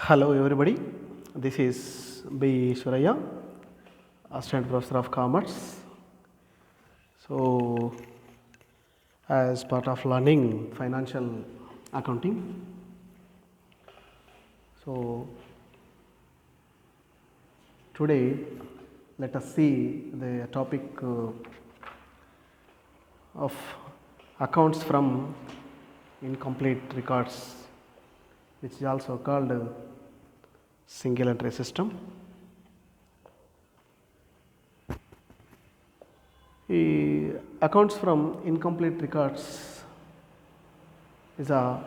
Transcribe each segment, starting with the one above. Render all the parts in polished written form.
Hello everybody, this is B. Suraya, Assistant Professor of Commerce. So, as part of learning financial accounting, so today let us see the topic of accounts from incomplete records, which is also called single entry system. Accounts from incomplete records is a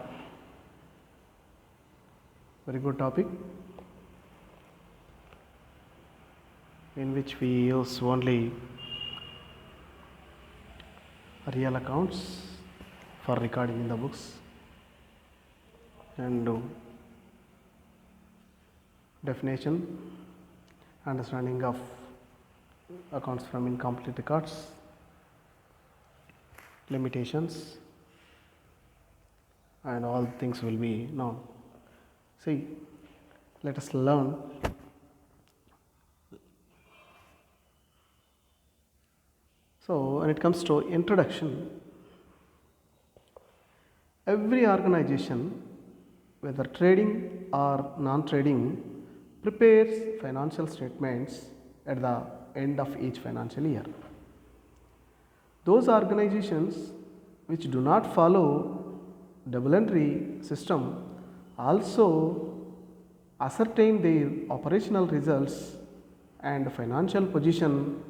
very good topic in which we use only real accounts for recording in the books and definition, understanding of accounts from incomplete records, limitations, and all things will be known. See, let us learn. So, when it comes to introduction, every organization, whether trading or non-trading, prepares financial statements at the end of each financial year. Those organizations which do not follow double entry system also ascertain their operational results and financial position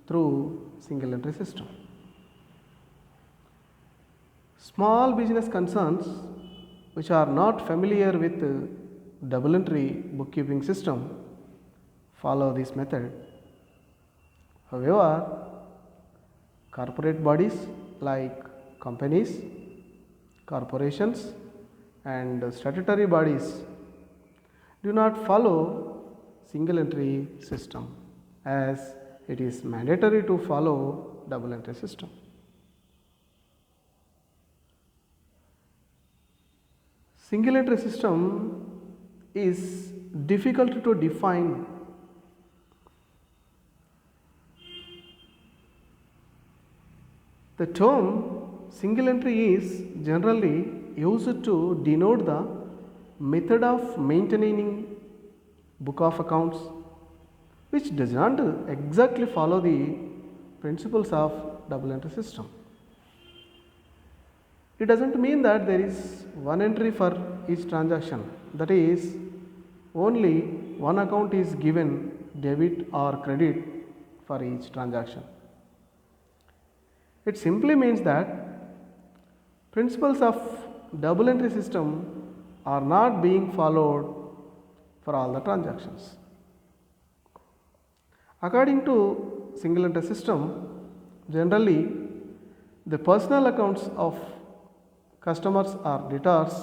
through single entry system. Small business concerns which are not familiar with double entry bookkeeping system follow this method. However, corporate bodies like companies, corporations, and statutory bodies do not follow single entry system, as it is mandatory to follow double entry system. Single entry system is difficult to define. The term single entry is generally used to denote the method of maintaining book of accounts, which does not exactly follow the principles of double entry system. It does not mean that there is one entry for each transaction, that is, only one account is given debit or credit for each transaction. It simply means that principles of double entry system are not being followed for all the transactions. According to single entry system, generally the personal accounts of customers are debtors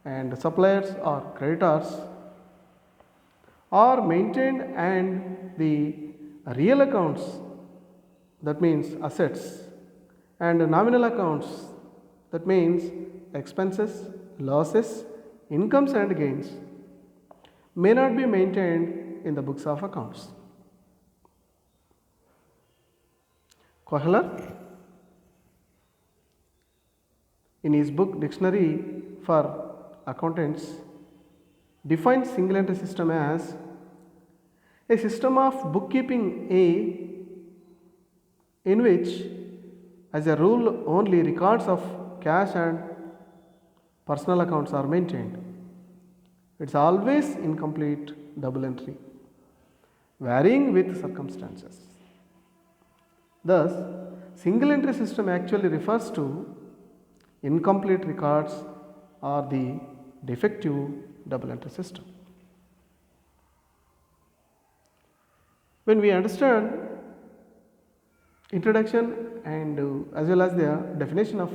and suppliers are creditors are maintained, and the real accounts, that means assets, and nominal accounts, that means expenses, losses, incomes and gains, may not be maintained in the books of accounts. Kohler, in his book Dictionary for Accountants, defines single entry system as a system of bookkeeping in which, as a rule, only records of cash and personal accounts are maintained. It is always incomplete double entry, varying with circumstances. Thus, single entry system actually refers to incomplete records or the defective double entry system. When we understand introduction and as well as the definition of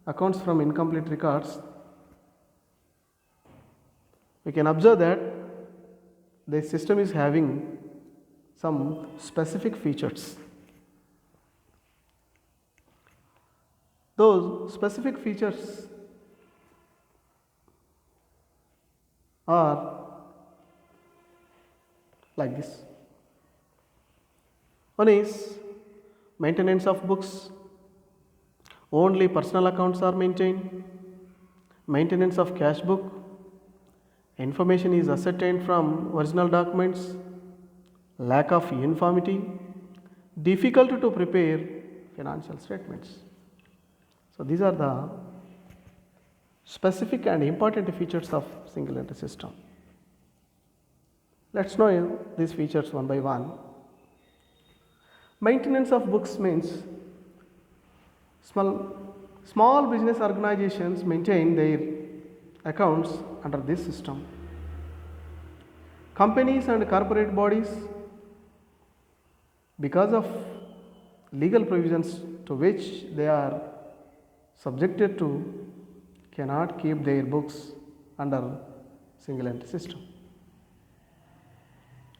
accounts from incomplete records, we can observe that the system is having some specific features. Those specific features are like this. One is maintenance of books. Only personal accounts are maintained. Maintenance of cash book. Information is ascertained from original documents. Lack of uniformity. Difficult to prepare financial statements. So these are the specific and important features of single entry system. Let's know these features one by one. Maintenance of books means small business organizations maintain their accounts under this system. Companies and corporate bodies, because of legal provisions to which they are subjected to, cannot keep their books under single entry system.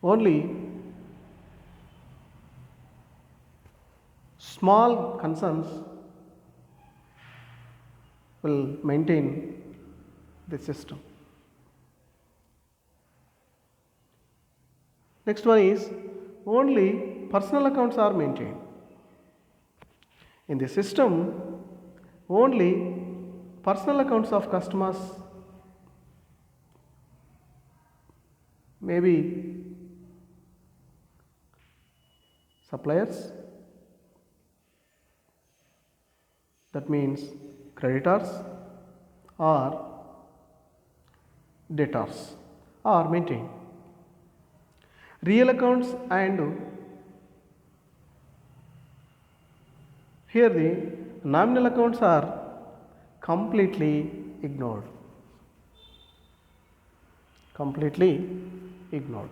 Only small concerns will maintain the system. Next one is only personal accounts are maintained. In the system, only personal accounts of customers, maybe suppliers, that means creditors or debtors, are maintained. Real accounts and here the nominal accounts are completely ignored. Completely ignored.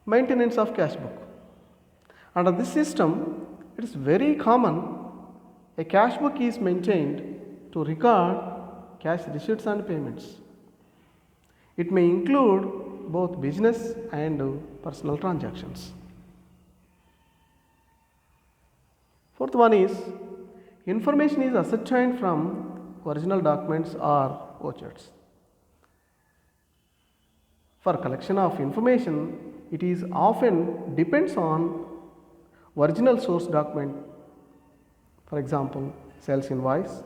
Maintenance of cash book. Under this system, it is very common a cash book is maintained to record cash receipts and payments. It may include both business and personal transactions. Fourth one is information is ascertained from original documents or vouchers. For collection of information, it is often depends on original source document. For example, sales invoice,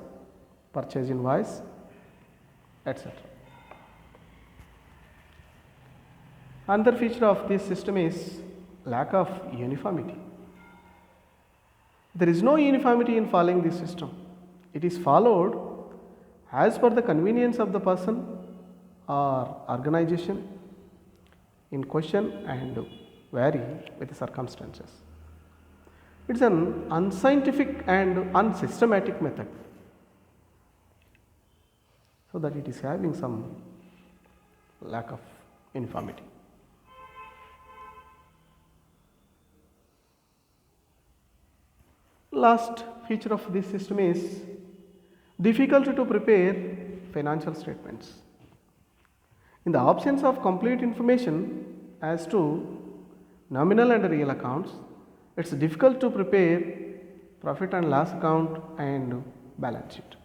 purchase invoice, etc. Another feature of this system is lack of uniformity. There is no uniformity in following this system. It is followed as per the convenience of the person or organization in question and vary with the circumstances. It's an unscientific and unsystematic method, so that it is having some lack of uniformity. Last feature of this system is difficulty to prepare financial statements. In the absence of complete information as to nominal and real accounts, it's difficult to prepare profit and loss account and balance sheet.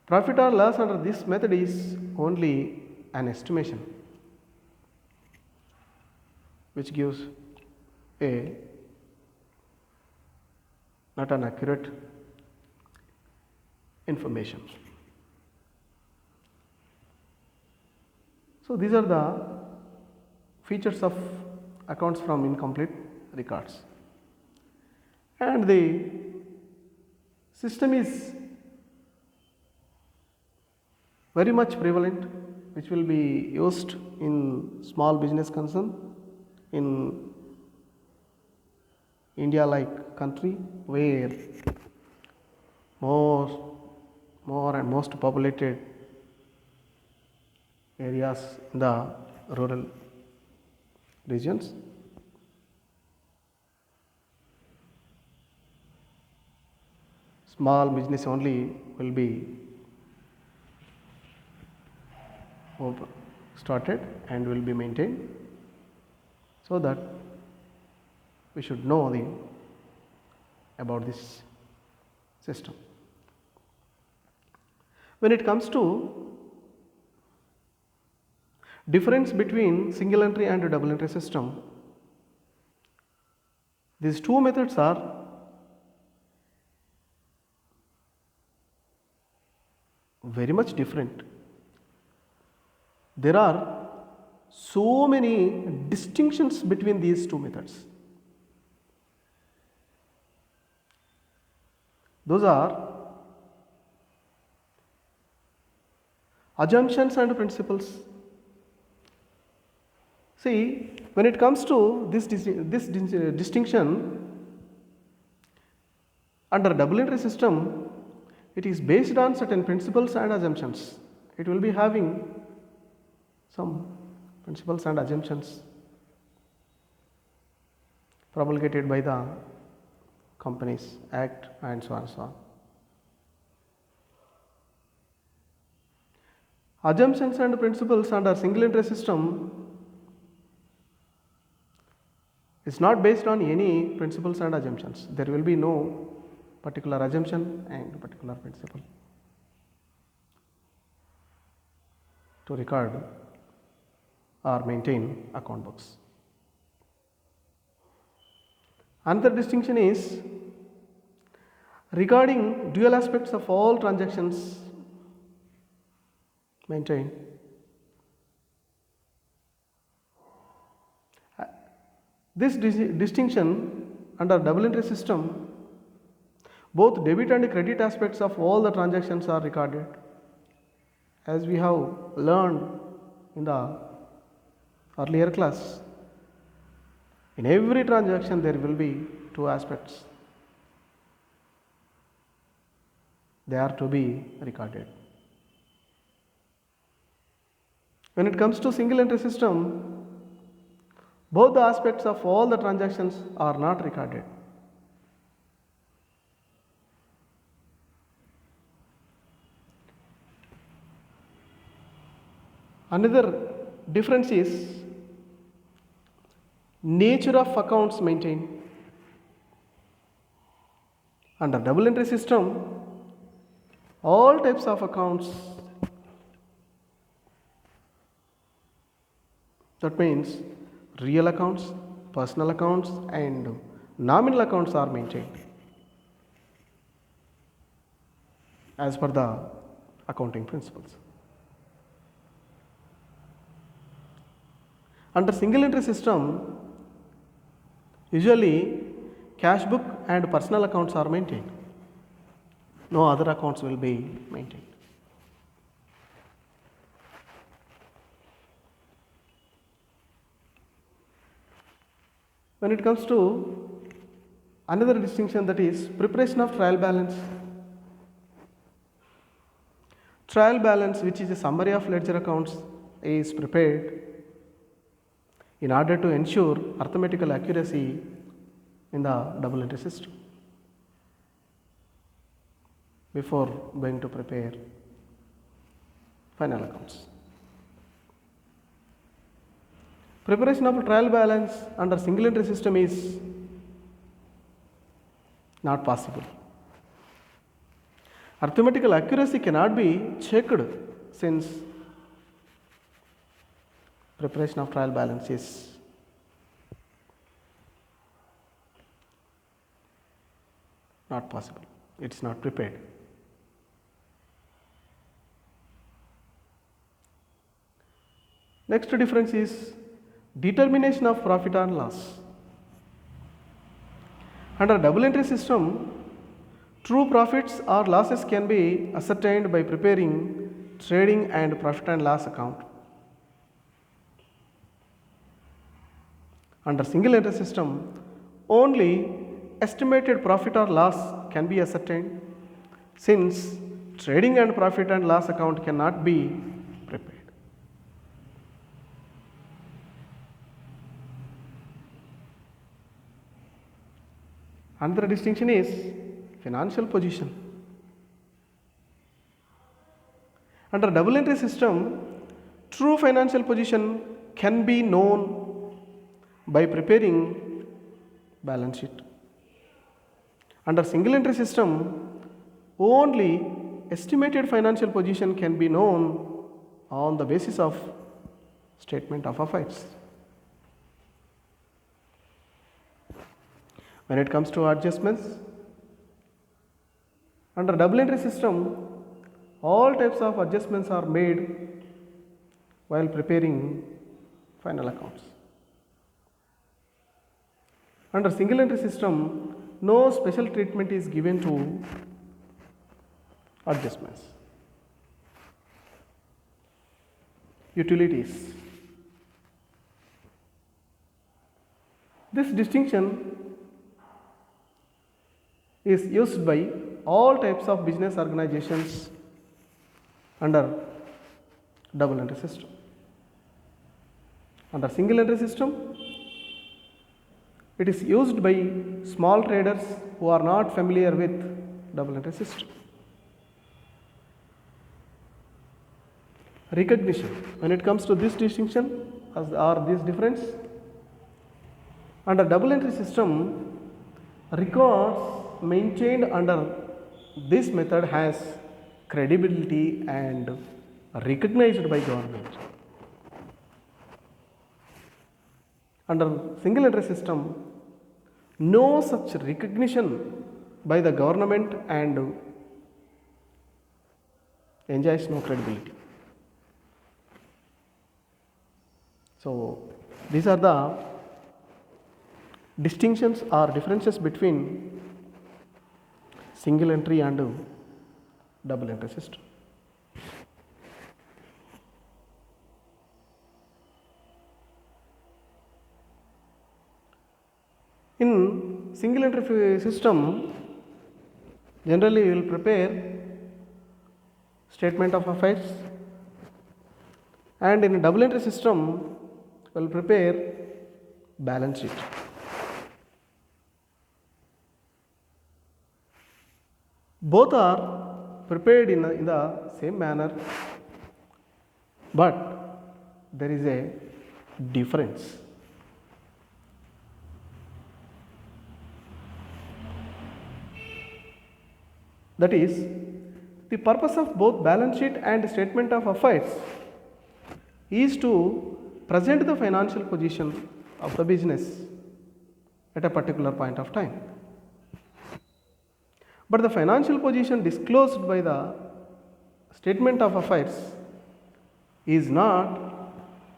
Profit or loss under this method is only an estimation, which gives a not an accurate information. So these are the features of accounts from incomplete records, and the system is very much prevalent, which will be used in small business concern in India like country, where more and most populated areas in the rural regions. Small business only will be started and will be maintained, so that we should know about this system. When it comes to difference between single entry and double entry system, these two methods are very much different. There are so many distinctions between these two methods. Those are assumptions and principles. See, when it comes to this distinction, under double entry system, it is based on certain principles and assumptions. It will be having some principles and assumptions promulgated by the Companies Act and so on and so on. Assumptions and principles under single entry system is not based on any principles and assumptions. There will be no particular assumption and particular principle to record or maintain account books. Another distinction is regarding dual aspects of all transactions maintained. This distinction under double entry system, both debit and credit aspects of all the transactions are recorded. As we have learned in the earlier class, in every transaction there will be two aspects. They are to be recorded. When it comes to single entry system, both the aspects of all the transactions are not recorded. Another difference is nature of accounts maintained. Under double entry system, all types of accounts, that means real accounts, personal accounts and nominal accounts are maintained as per the accounting principles. Under single entry system, usually cash book and personal accounts are maintained. No other accounts will be maintained. When it comes to another distinction, that is preparation of trial balance. Trial balance, which is a summary of ledger accounts, is prepared in order to ensure arithmetical accuracy in the double entry system before going to prepare final accounts. Preparation of a trial balance under single entry system is not possible. Arithmetical accuracy cannot be checked since preparation of trial balance is not possible. It is not prepared. Next difference is determination of profit and loss. Under double entry system, true profits or losses can be ascertained by preparing trading and profit and loss account. Under single entry system, only estimated profit or loss can be ascertained, since trading and profit and loss account cannot be prepared. Another distinction is financial position. Under double entry system, true financial position can be known by preparing balance sheet. Under single entry system, only estimated financial position can be known on the basis of statement of affairs. When it comes to adjustments, under double entry system, all types of adjustments are made while preparing final accounts. Under single entry system, no special treatment is given to adjustments. Utilities. This distinction is used by all types of business organizations under double entry system. Under single entry system, it is used by small traders who are not familiar with double entry system. Recognition. When it comes to this distinction or this difference, under double entry system, records maintained under this method has credibility and recognized by government. Under single entry system, no such recognition by the government and enjoys no credibility. So, these are the distinctions or differences between single entry and double entry system. In single entry system, generally we will prepare statement of affairs, and in a double entry system, we will prepare balance sheet. Both are prepared in the same manner, but there is a difference. That is, the purpose of both balance sheet and statement of affairs is to present the financial position of the business at a particular point of time. But the financial position disclosed by the statement of affairs is not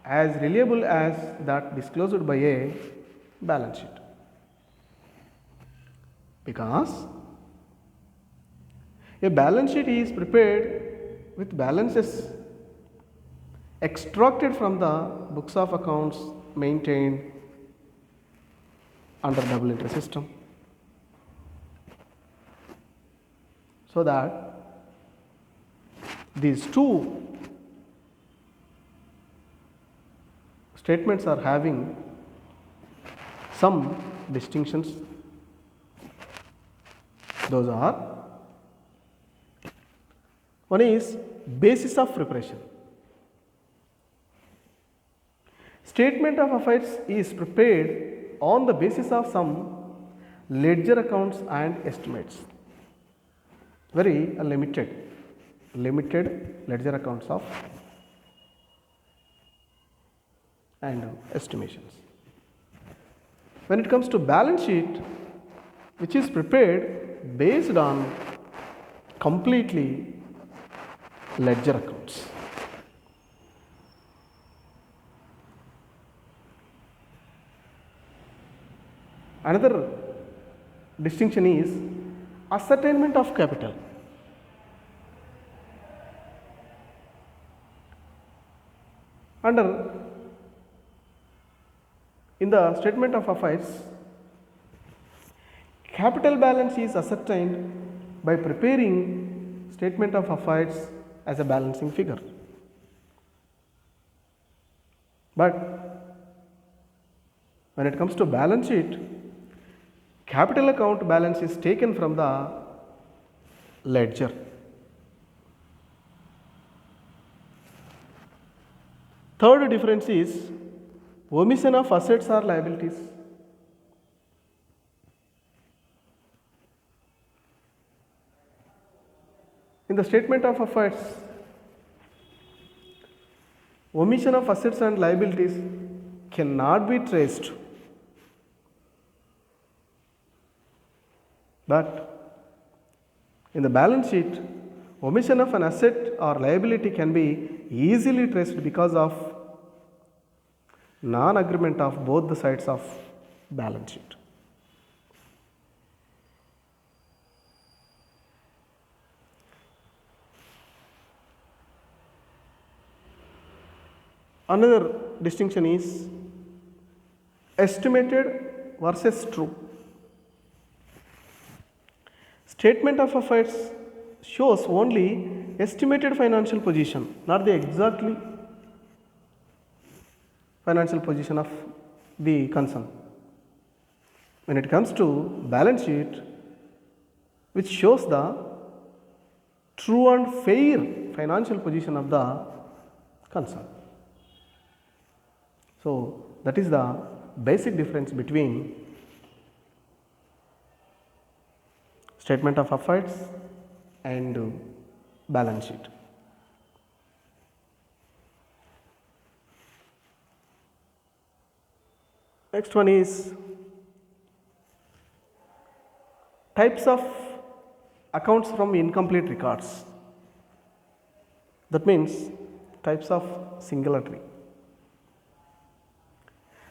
as reliable as that disclosed by a balance sheet, because a balance sheet is prepared with balances extracted from the books of accounts maintained under double entry system, so that these two statements are having some distinctions. Those are: one is basis of preparation. Statement of affairs is prepared on the basis of some ledger accounts and estimates. Very limited ledger accounts of and estimations. When it comes to balance sheet, which is prepared based on completely ledger accounts. Another distinction is ascertainment of capital. In the statement of affairs, capital balance is ascertained by preparing statement of affairs as a balancing figure. But when it comes to balance sheet, capital account balance is taken from the ledger. Third difference is omission of assets or liabilities. In the statement of affairs, omission of assets and liabilities cannot be traced, but in the balance sheet, omission of an asset or liability can be easily traced because of non-agreement of both the sides of balance sheet. Another distinction is estimated versus true. Statement of affairs shows only estimated financial position, not the exactly financial position of the concern. When it comes to balance sheet, which shows the true and fair financial position of the concern. So that is the basic difference between statement of affairs and balance sheet. Next one is types of accounts from incomplete records. That means types of single entry.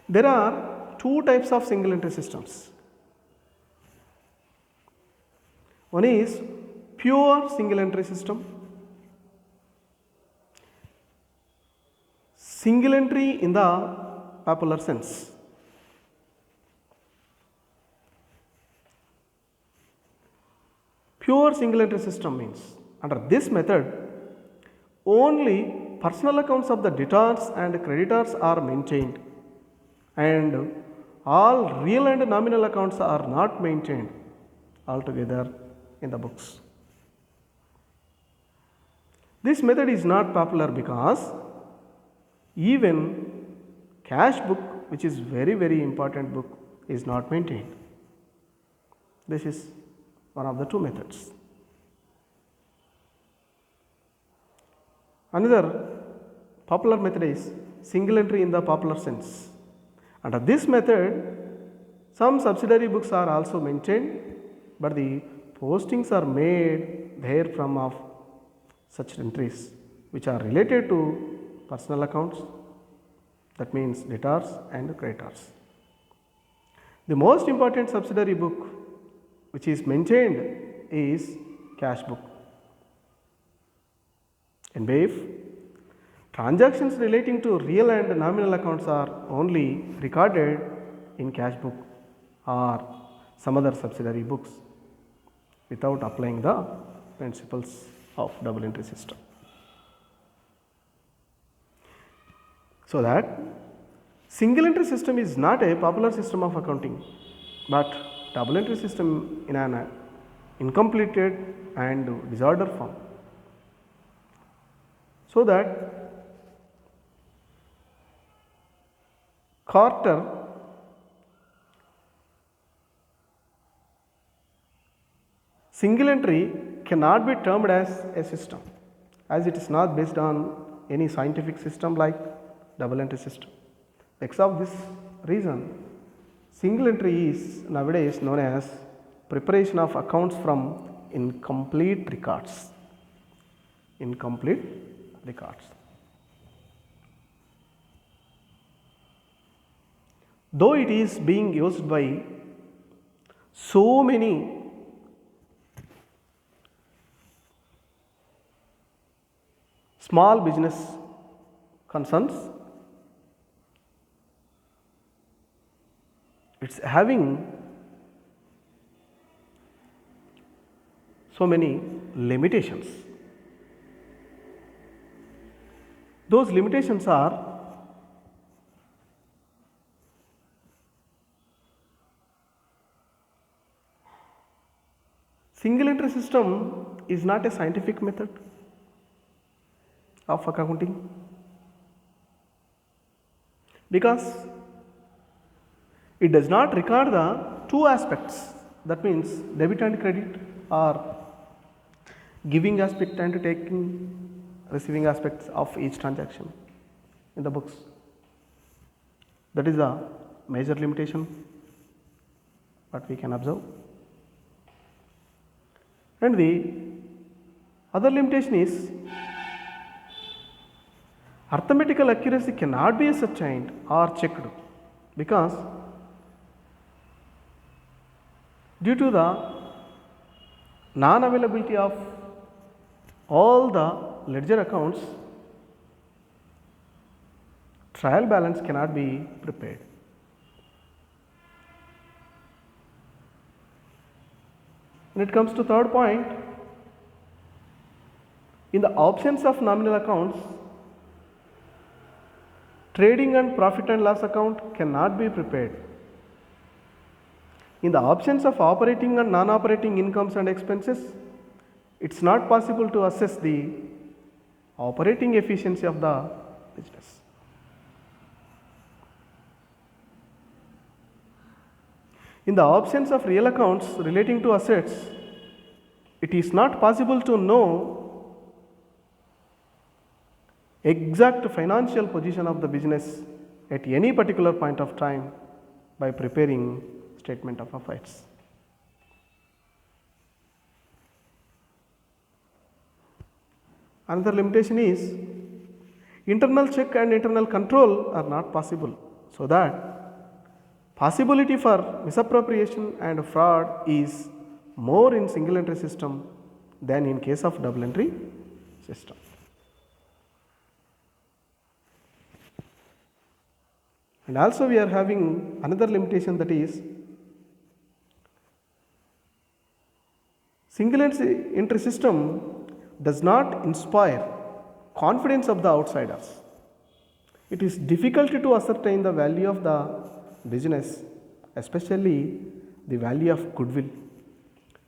There are two types of single entry systems. One is pure single entry system. Single entry in the popular sense. Pure single entry system means under this method only personal accounts of the debtors and creditors are maintained, and all real and nominal accounts are not maintained altogether in the books. This method is not popular because even cash book, which is very important book, is not maintained. This is one of the two methods. Another popular method is single entry in the popular sense. Under this method, some subsidiary books are also maintained, but the postings are made therefrom of such entries which are related to personal accounts, that means debtors and creditors. The most important subsidiary book which is maintained is cash book. In BAIF, transactions relating to real and nominal accounts are only recorded in cash book or some other subsidiary books without applying the principles of double entry system. So that single entry system is not a popular system of accounting, but double entry system in an incompleted and disorder form. So that Carter single entry cannot be termed as a system, as it is not based on any scientific system like double entry system. Because of this reason, single entry is nowadays known as preparation of accounts from incomplete records. Incomplete records. Though it is being used by so many small business concerns, it's having so many limitations. Those limitations are single entry system is not a scientific method of accounting, because it does not record the two aspects, that means debit and credit, or giving aspect and taking receiving aspects of each transaction in the books. That is the major limitation what we can observe. And the other limitation is arithmetical accuracy cannot be ascertained or checked because due to the non-availability of all the ledger accounts, trial balance cannot be prepared. When it comes to third point, in the absence of nominal accounts, trading and profit and loss account cannot be prepared. In the absence of operating and non-operating incomes and expenses, it's not possible to assess the operating efficiency of the business. In the absence of real accounts relating to assets, it is not possible to know exact financial position of the business at any particular point of time by preparing statement of affairs. Another limitation is internal check and internal control are not possible, so that possibility for misappropriation and fraud is more in single entry system than in case of double entry system. And also we are having another limitation, that is single entry system does not inspire confidence of the outsiders. It is difficult to ascertain the value of the business, especially the value of goodwill,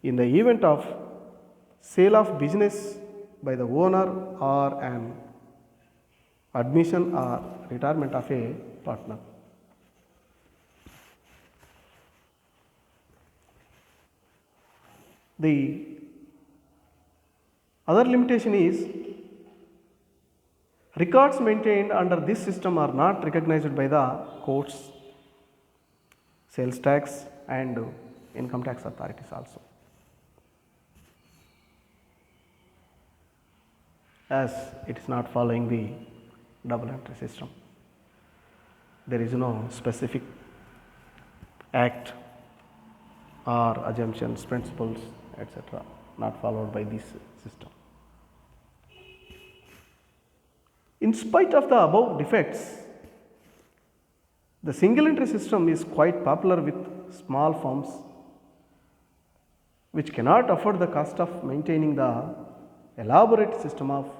in the event of sale of business by the owner or an admission or retirement of a partner. The other limitation is records maintained under this system are not recognized by the courts, sales tax and income tax authorities also, as it is not following the double entry system. There is no specific act or assumptions, principles, etc. not followed by this system. In spite of the above defects, the single entry system is quite popular with small firms which cannot afford the cost of maintaining the elaborate system of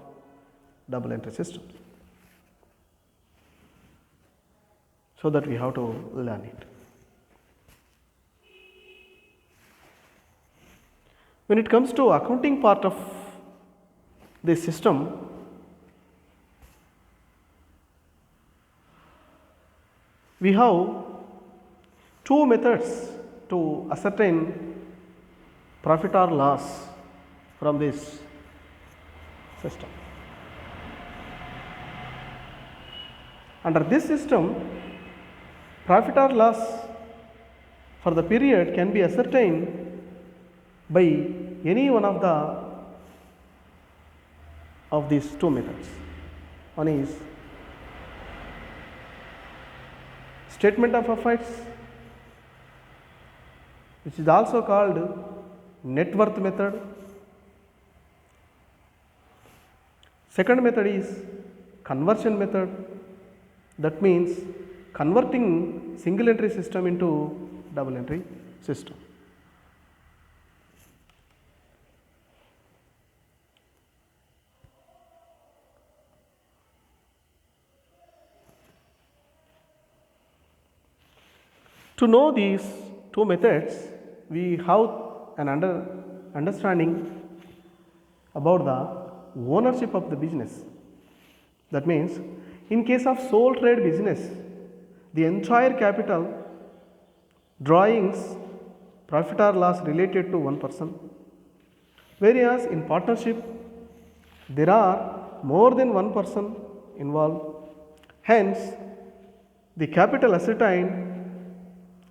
double entry system. So that we have to learn it. When it comes to accounting part of this system, we have two methods to ascertain profit or loss from this system. Under this system, profit or loss for the period can be ascertained by any one of these two methods. One is statement of affairs, which is also called net worth method. Second method is conversion method, that means converting single entry system into double entry system. To know these two methods, we have an understanding about the ownership of the business. That means, in case of sole trade business, the entire capital, drawings, profit or loss related to one person. Whereas in partnership, there are more than one person involved. Hence, the capital ascertained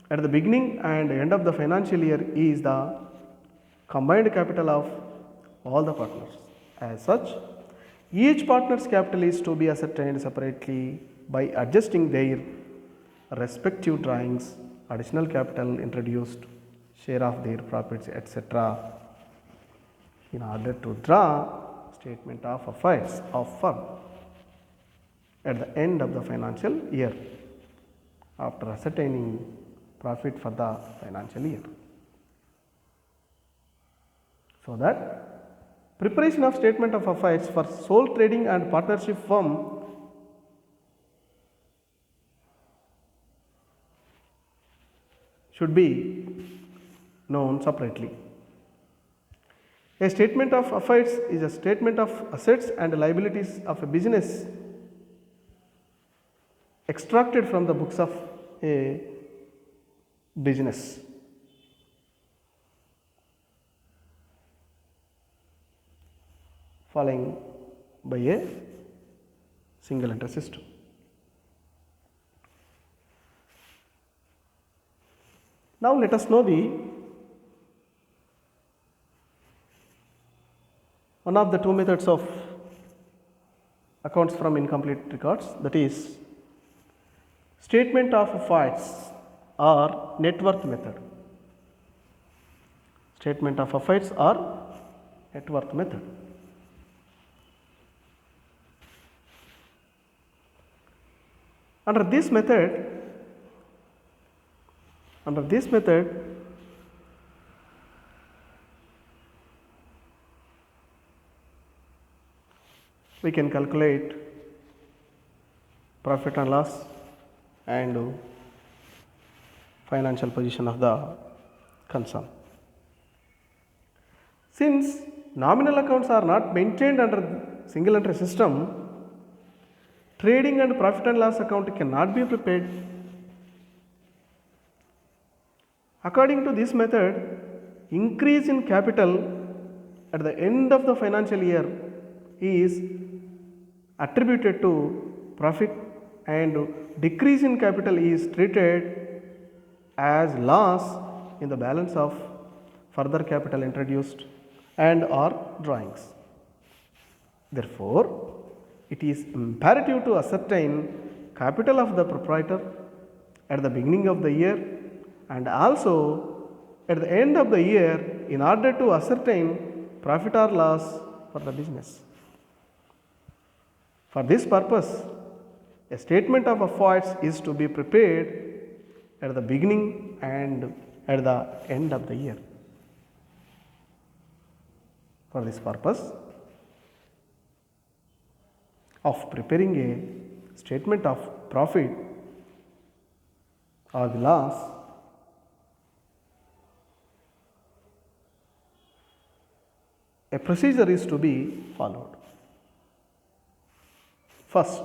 at the beginning and end of the financial year is the combined capital of all the partners. As such, each partner's capital is to be ascertained separately by adjusting their respective drawings, additional capital introduced, share of their profits, etc., in order to draw statement of affairs of firm at the end of the financial year after ascertaining profit for the financial year. So that preparation of statement of affairs for sole trading and partnership firm should be known separately. A statement of affairs is a statement of assets and liabilities of a business extracted from the books of a business. Following by a single entry system. Now let us know one of the two methods of accounts from incomplete records, that is statement of affairs or net worth method. Statement of affairs or net worth method. Under this method, we can calculate profit and loss and financial position of the concern. Since nominal accounts are not maintained under single entry system, trading and profit and loss account cannot be prepared. According to this method, increase in capital at the end of the financial year is attributed to profit and decrease in capital is treated as loss in the balance of further capital introduced and or drawings. Therefore, it is imperative to ascertain capital of the proprietor at the beginning of the year and also at the end of the year in order to ascertain profit or loss for the business. For this purpose, a statement of affairs is to be prepared at the beginning and at the end of the year. For this purpose of preparing a statement of profit or the loss, a procedure is to be followed. First,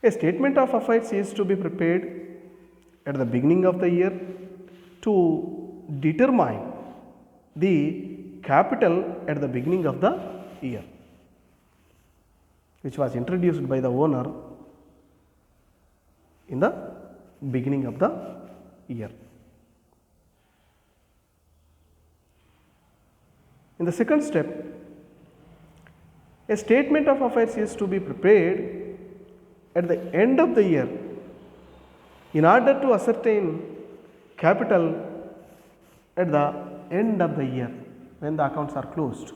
a statement of affairs is to be prepared at the beginning of the year to determine the capital at the beginning of the year, which was introduced by the owner in the beginning of the year. In the second step, a statement of affairs is to be prepared at the end of the year in order to ascertain capital at the end of the year when the accounts are closed.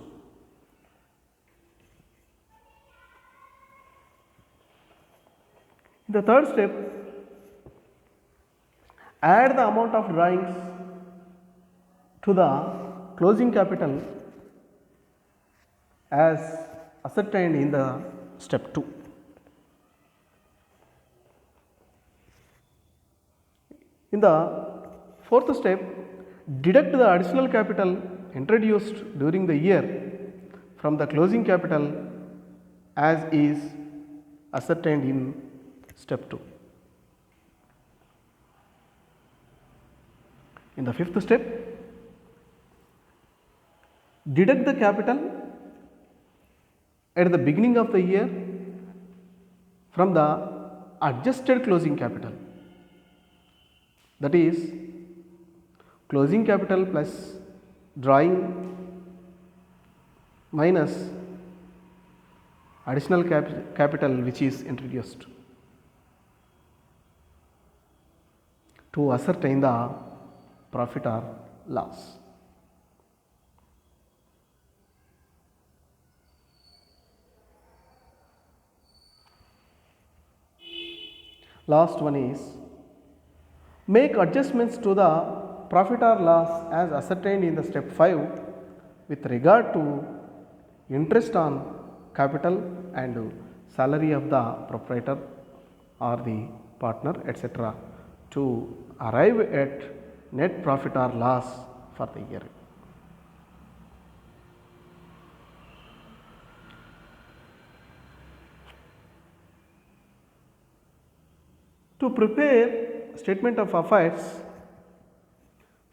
In the third step, add the amount of drawings to the closing capital as ascertained in the step 2. In the fourth step, deduct the additional capital introduced during the year from the closing capital as is ascertained in step 2. In the fifth step, deduct the capital at the beginning of the year from the adjusted closing capital, that is closing capital plus drawing minus additional capital which is introduced to ascertain the profit or loss. Last one is make adjustments to the profit or loss as ascertained in the step 5 with regard to interest on capital and salary of the proprietor or the partner, etc., to arrive at net profit or loss for the year. To prepare statement of affairs,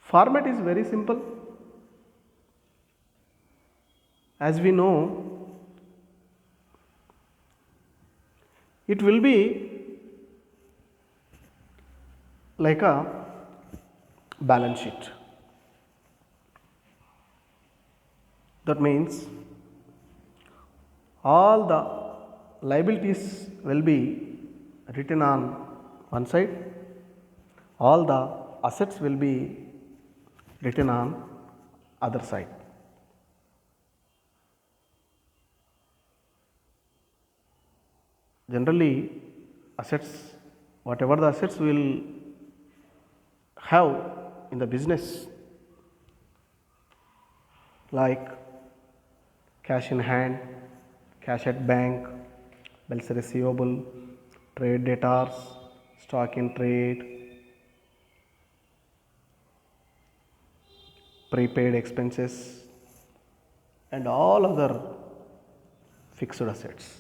format is very simple. As we know, it will be like a balance sheet. That means all the liabilities will be written on one side, all the assets will be written on other side. Generally, assets, whatever the assets will have in the business, like cash in hand, cash at bank, bills receivable, trade debtors, stock in trade, prepaid expenses, and all other fixed assets.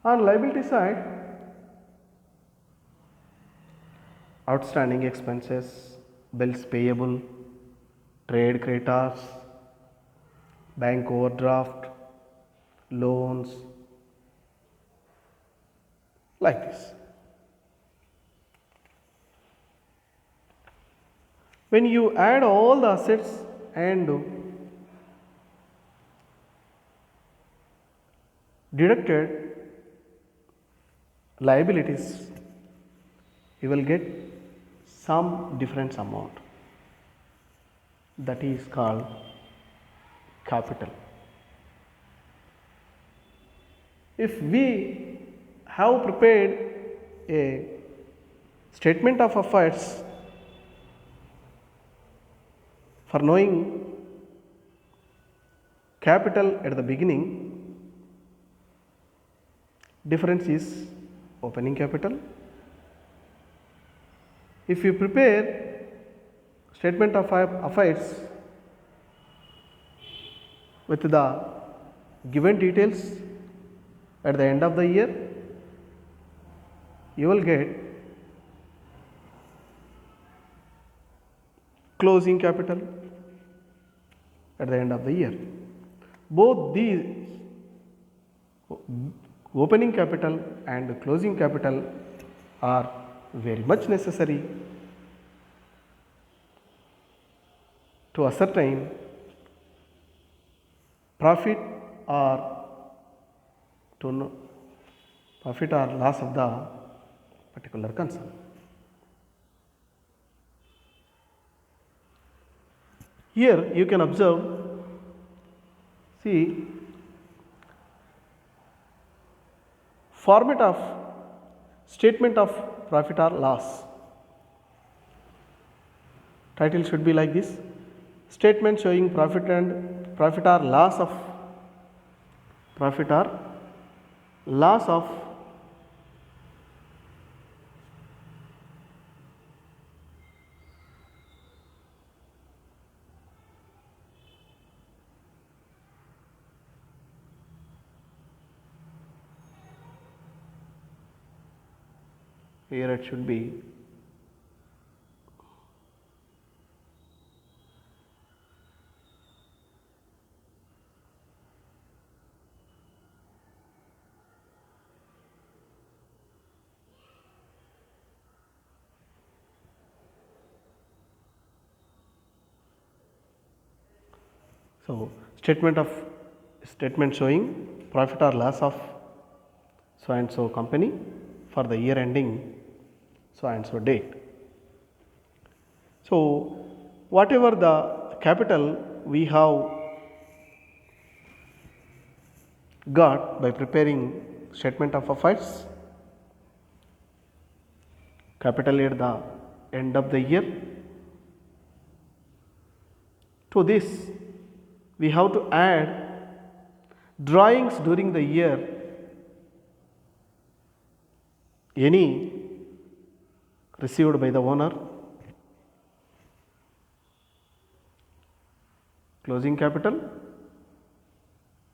On liability side, outstanding expenses, bills payable, trade creditors, bank overdraft, loans, like this. When you add all the assets and deducted liabilities, you will get some difference amount, that is called capital. If we have prepared a statement of affairs for knowing capital at the beginning, difference is opening capital. If you prepare statement of affairs with the given details at the end of the year, you will get closing capital at the end of the year. Both these, opening capital and closing capital, are very much necessary to ascertain profit or to know profit or loss of the particular concern. Here you can observe, see, format of statement of profit or loss. Title should be like this: statement showing profit or loss of here it should be So statement showing profit or loss of so and so company for the year ending so and so date. So whatever the capital we have got by preparing statement of affairs, capital at the end of the year, to this we have to add drawings during the year, any received by the owner, closing capital,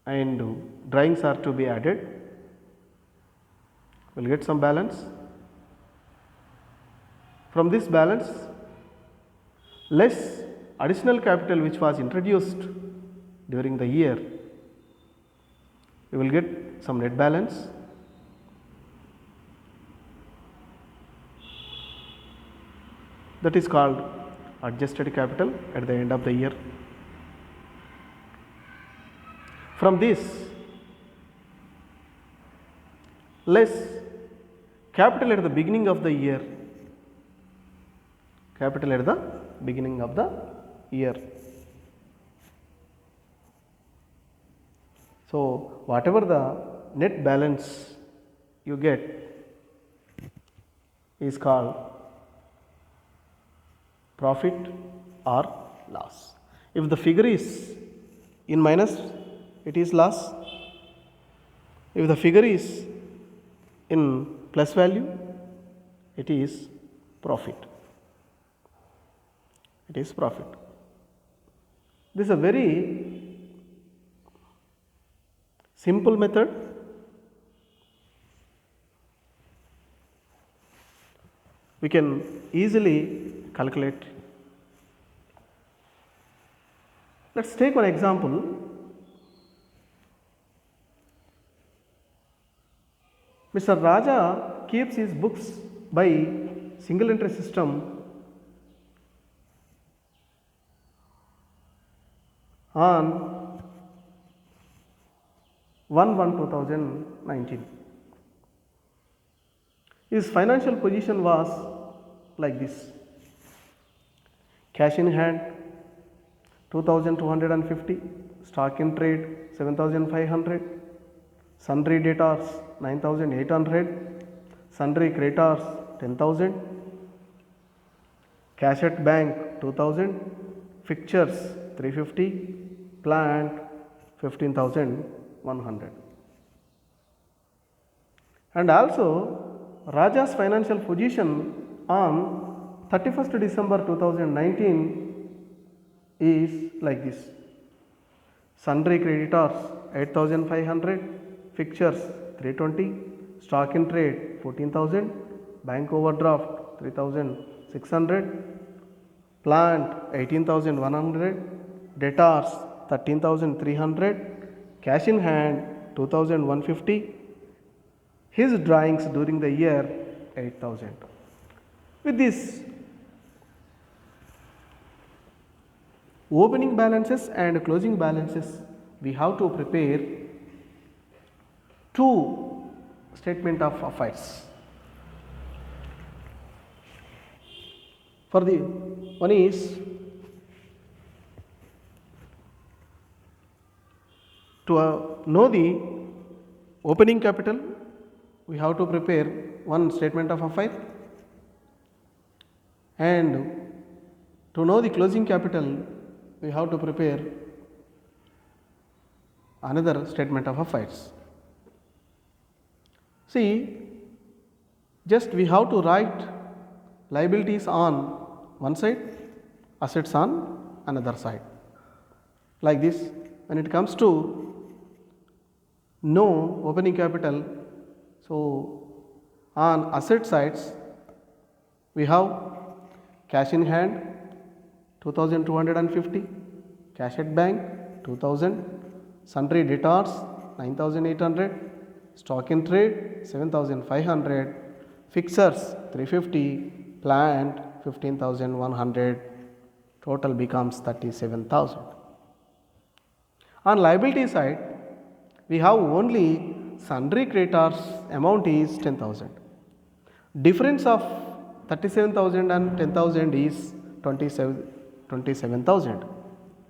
and drawings are to be added. We will get some balance. From this balance, less additional capital which was introduced during the year, we will get some net balance. That is called adjusted capital at the end of the year. From this, less capital at the beginning of the year, capital at the beginning of the year. So whatever the net balance you get is called profit or loss. If the figure is in minus, it is loss. If the figure is in plus value, it is profit. It is profit. This is a very simple method. We can easily calculate. Let us take one example. Mr. Raja keeps his books by single entry system on 1/1/2019. His financial position was like this: cash in hand 2250, stock in trade 7500, sundry debtors 9800, sundry creditors 10,000, cash at bank 2000, fixtures 350, plant 15,100. And also Raja's financial position on 31st December 2019 is like this: sundry creditors 8500, fixtures 320, stock in trade 14,000, bank overdraft 3600, plant 18,100, debtors 13,300, cash in hand 2,150, his drawings during the year 8,000. With this, opening balances and closing balances, we have to prepare two statement of affairs. For the one is to know the opening capital, we have to prepare one statement of affairs, and to know the closing capital, we have to prepare another statement of affairs. See, just we have to write liabilities on one side, assets on another side. Like this, when it comes to no opening capital, so on asset sides we have cash in hand 2250, cash at bank 2000, sundry debtors 9800, stock in trade 7500, fixtures 350, plant 15,100, total becomes 37,000. On liability side, we have only sundry creditors amount is 10,000. Difference of 37,000 and 10,000 is 27,000,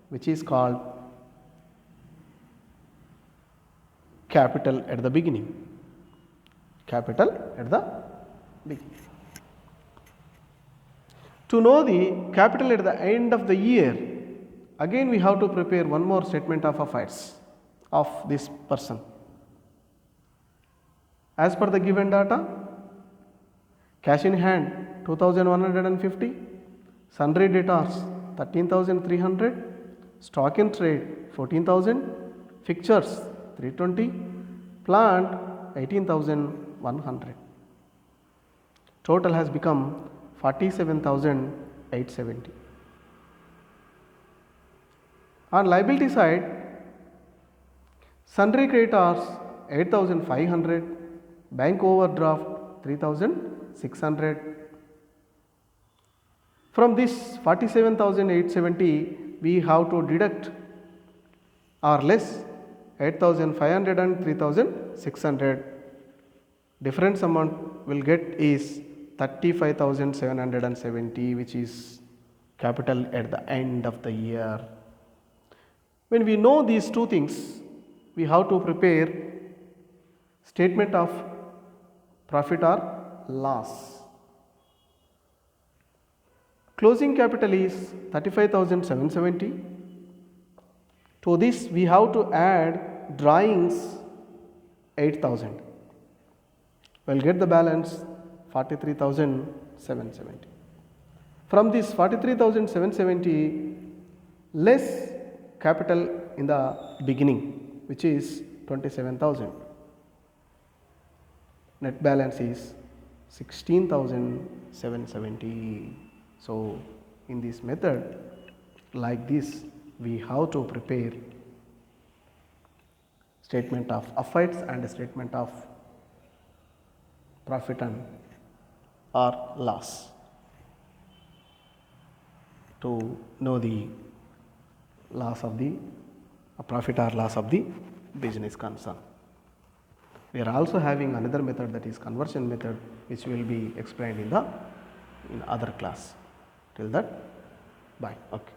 which is called capital at the beginning. Capital at the beginning. To know the capital at the end of the year, again we have to prepare one more statement of affairs of this person. As per the given data, cash in hand 2,150, sundry debtors 13,300, stock in trade 14,000, fixtures 320, plant 18,100. Total has become 47,870. On liability side, sundry creditors 8,500, bank overdraft 3,600. From this 47,870, we have to deduct or less 8,500 and 3,600. Difference amount will get is 35,770, which is capital at the end of the year. When we know these two things, we have to prepare statement of profit or loss. Closing capital is 35,770. To this we have to add drawings 8,000. We will get the balance 43,770. From this 43,770, less capital in the beginning, which is 27,000. Net balance is 16,770. So, in this method, like this, we have to prepare statement of affairs and statement of profit and or loss to know the loss of the profit or loss of the business concern. We are also having another method, that is conversion method, which will be explained in other class. Till that, bye. Okay.